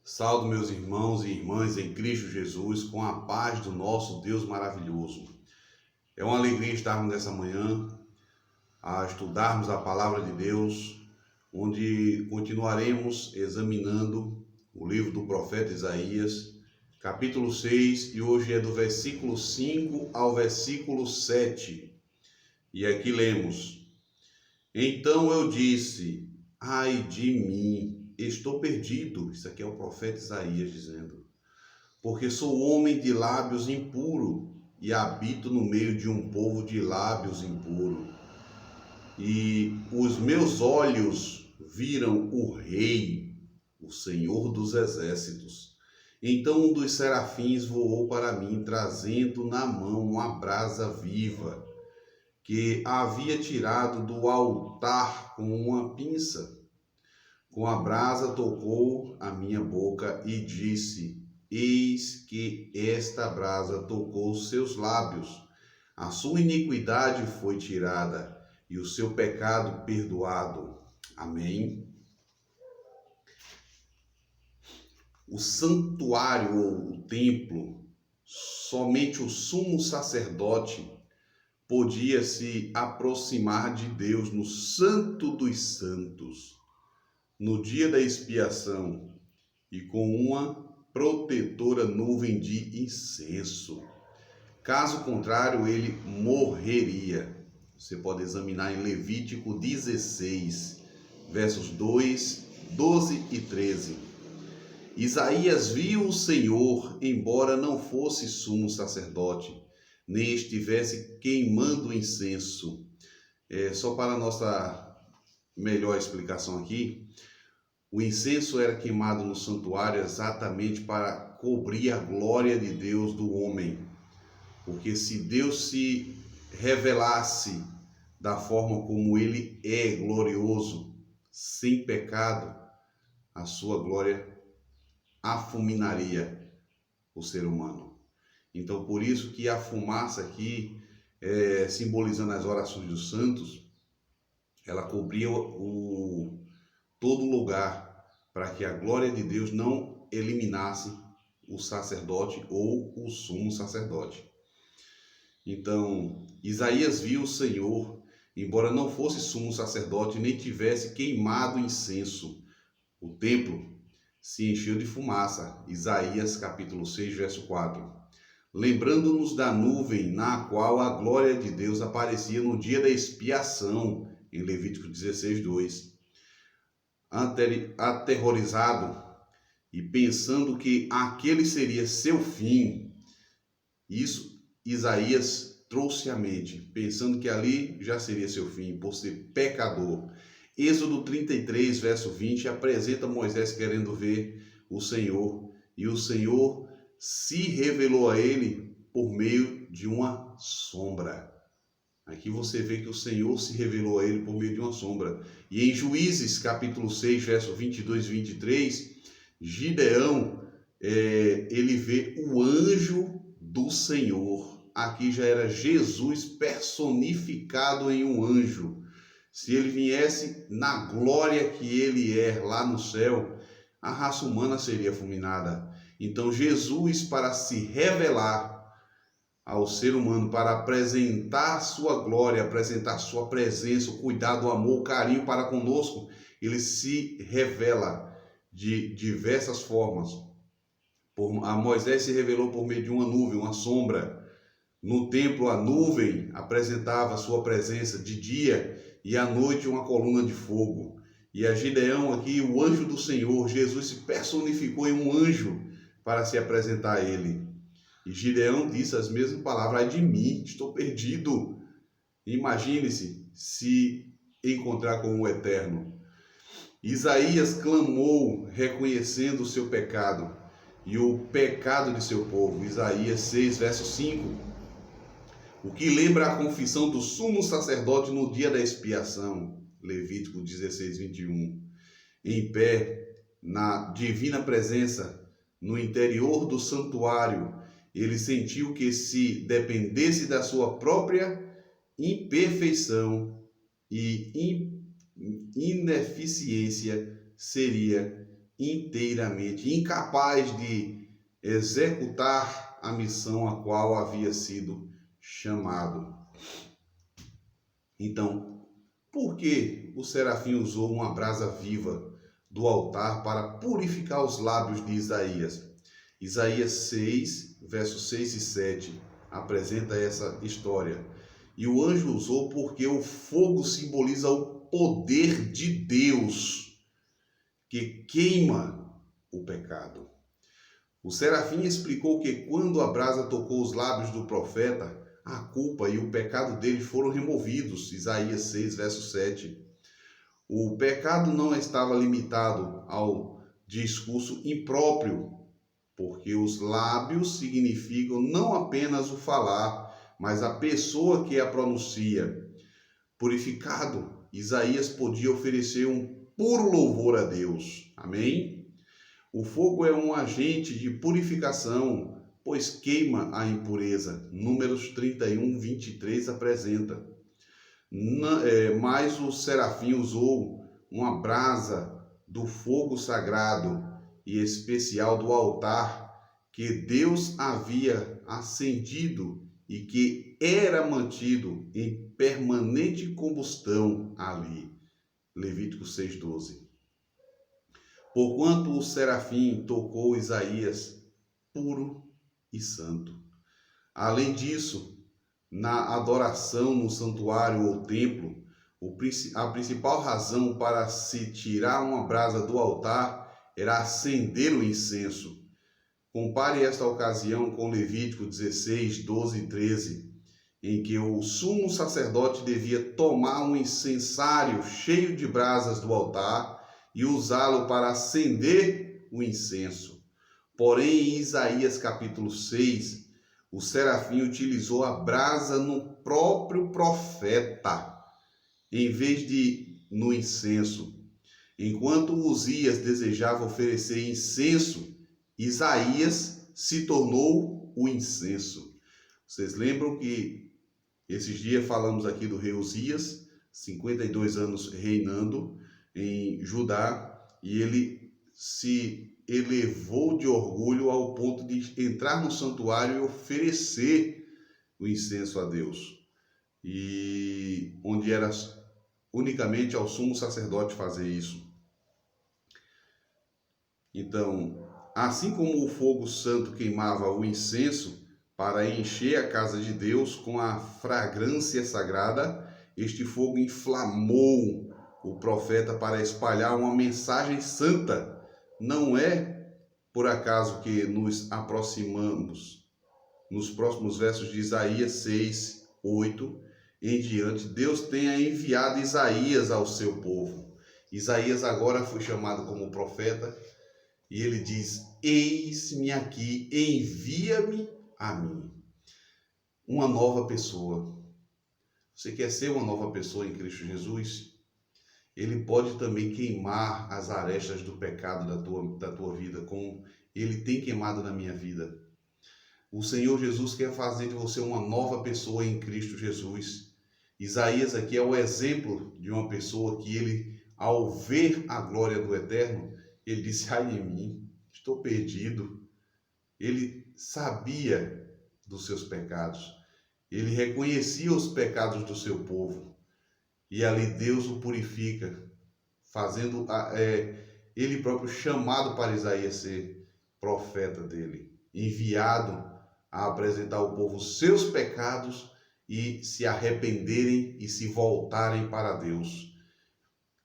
Saldo meus irmãos e irmãs em Cristo Jesus, com a paz do nosso Deus maravilhoso. É uma alegria estarmos nessa manhã a estudarmos a palavra de Deus, onde continuaremos examinando o livro do profeta Isaías, capítulo 6, e hoje é do versículo 5 ao versículo 7. E aqui lemos: Então eu disse, ai de mim, estou perdido. Isso aqui é o profeta Isaías dizendo: porque sou homem de lábios impuro e habito no meio de um povo de lábios impuro. E os meus olhos viram o Rei, o Senhor dos Exércitos. Então um dos serafins voou para mim, trazendo na mão uma brasa viva, que havia tirado do altar com uma pinça. Com a brasa tocou a minha boca e disse: eis que esta brasa tocou os seus lábios. A sua iniquidade foi tirada e o seu pecado perdoado. Amém. O santuário ou o templo, somente o sumo sacerdote podia se aproximar de Deus no Santo dos Santos, no dia da expiação, e com uma protetora nuvem de incenso. Caso contrário, ele morreria. Você pode examinar em Levítico 16, versos 2, 12 e 13. Isaías viu o Senhor, embora não fosse sumo sacerdote, nem estivesse queimando incenso. Só para a nossa melhor explicação aqui, o incenso era queimado no santuário exatamente para cobrir a glória de Deus do homem. Porque se Deus se revelasse da forma como ele é glorioso, sem pecado, a sua glória afuminaria o ser humano. Então, por isso que a fumaça aqui, simbolizando as orações dos santos, ela cobria todo lugar, para que a glória de Deus não eliminasse o sacerdote ou o sumo sacerdote. Então, Isaías viu o Senhor, embora não fosse sumo sacerdote, nem tivesse queimado incenso. O templo se encheu de fumaça. Isaías capítulo 6, verso 4. Lembrando-nos da nuvem na qual a glória de Deus aparecia no dia da expiação, em Levítico 16, 2. Aterrorizado e pensando que aquele seria seu fim, isso Isaías trouxe à mente, pensando que ali já seria seu fim, por ser pecador. Êxodo 33, verso 20, apresenta Moisés querendo ver o Senhor, e o Senhor se revelou a ele por meio de uma sombra. Aqui você vê que o Senhor se revelou a ele por meio de uma sombra. E em Juízes, capítulo 6, verso 22 e 23, Gideão, ele vê o anjo do Senhor. Aqui já era Jesus personificado em um anjo. Se ele viesse na glória que ele é lá no céu, a raça humana seria fulminada. Então Jesus, para se revelar ao ser humano, para apresentar sua glória, apresentar sua presença, o cuidado, o amor, o carinho para conosco, ele se revela de diversas formas. A Moisés se revelou por meio de uma nuvem, uma sombra. No templo, a nuvem apresentava sua presença de dia e à noite uma coluna de fogo. E a Gideão aqui, o anjo do Senhor, Jesus se personificou em um anjo para se apresentar a ele. E Gideão disse as mesmas palavras: ai de mim, estou perdido. Imagine-se se encontrar com o Eterno. Isaías clamou, reconhecendo o seu pecado e o pecado de seu povo. Isaías 6, verso 5. O que lembra a confissão do sumo sacerdote no dia da expiação. Levítico 16, 21. Em pé, na divina presença, no interior do santuário, ele sentiu que, se dependesse da sua própria imperfeição e ineficiência, seria inteiramente, incapaz de executar a missão a qual havia sido chamado. Então, por que o serafim usou uma brasa viva do altar para purificar os lábios de Isaías? Isaías 6, versos 6 e 7 apresenta essa história. E o anjo usou porque o fogo simboliza o poder de Deus que queima o pecado. O serafim explicou que quando a brasa tocou os lábios do profeta, a culpa e o pecado dele foram removidos. Isaías 6, verso 7. O pecado não estava limitado ao discurso impróprio, porque os lábios significam não apenas o falar, mas a pessoa que a pronuncia. Purificado, Isaías podia oferecer um puro louvor a Deus. Amém? O fogo é um agente de purificação, pois queima a impureza. Números 31, 23 apresenta. Mas o serafim usou uma brasa do fogo sagrado e especial do altar que Deus havia acendido e que era mantido em permanente combustão ali. Levítico 6:12. Porquanto o serafim tocou Isaías puro e santo. Além disso, na adoração no santuário ou templo, a principal razão para se tirar uma brasa do altar era acender o incenso. Compare esta ocasião com Levítico 16, 12 e 13, em que o sumo sacerdote devia tomar um incensário cheio de brasas do altar e usá-lo para acender o incenso. Porém, em Isaías capítulo 6, o serafim utilizou a brasa no próprio profeta, em vez de no incenso. Enquanto Uzias desejava oferecer incenso, Isaías se tornou o incenso. Vocês lembram que esses dias falamos aqui do rei Uzias, 52 anos reinando em Judá, e ele se elevou de orgulho ao ponto de entrar no santuário e oferecer o incenso a Deus. E onde era unicamente ao sumo sacerdote fazer isso. Então, assim como o fogo santo queimava o incenso para encher a casa de Deus com a fragrância sagrada, este fogo inflamou o profeta para espalhar uma mensagem santa. Não é por acaso que nos aproximamos. Nos próximos versos de Isaías 6, 8 em diante, Deus tenha enviado Isaías ao seu povo. Isaías agora foi chamado como profeta e ele diz: eis-me aqui, envia-me a mim. Uma nova pessoa. Você quer ser uma nova pessoa em Cristo Jesus? Ele pode também queimar as arestas do pecado da tua vida, como ele tem queimado na minha vida. O Senhor Jesus quer fazer de você uma nova pessoa em Cristo Jesus. Isaías aqui é o exemplo de uma pessoa que ele, ao ver a glória do Eterno, ele disse: ai de mim, estou perdido. Ele sabia dos seus pecados. Ele reconhecia os pecados do seu povo. E ali Deus o purifica, fazendo ele próprio chamado para Isaías ser profeta dele, enviado a apresentar ao povo os seus pecados e se arrependerem e se voltarem para Deus.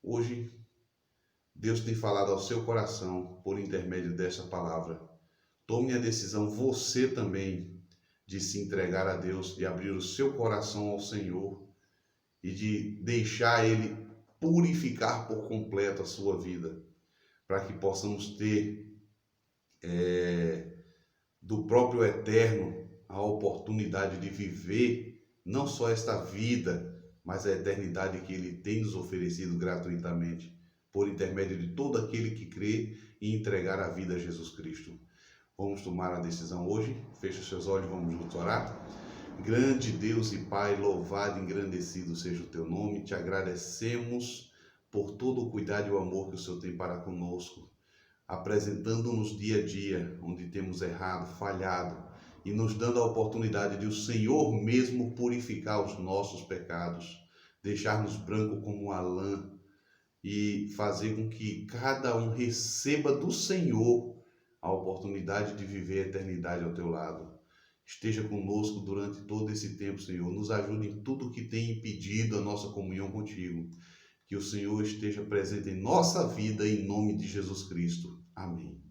Hoje, Deus tem falado ao seu coração por intermédio dessa palavra. Tome a decisão, você também, de se entregar a Deus, de abrir o seu coração ao Senhor e de deixar Ele purificar por completo a sua vida, para que possamos ter do próprio Eterno a oportunidade de viver não só esta vida, mas a eternidade que Ele tem nos oferecido gratuitamente, por intermédio de todo aquele que crê e entregar a vida a Jesus Cristo. Vamos tomar a decisão hoje. Feche os seus olhos, vamos juntos orar. Grande Deus e Pai, louvado e engrandecido seja o teu nome. Te agradecemos por todo o cuidado e o amor que o Senhor tem para conosco. apresentando-nos dia a dia onde temos errado, falhado, e nos dando a oportunidade de o Senhor mesmo purificar os nossos pecados, deixar-nos branco como a lã e fazer com que cada um receba do Senhor a oportunidade de viver a eternidade ao teu lado. Esteja conosco durante todo esse tempo, Senhor. Nos ajude em tudo que tem impedido a nossa comunhão contigo. Que o Senhor esteja presente em nossa vida, em nome de Jesus Cristo. Amém.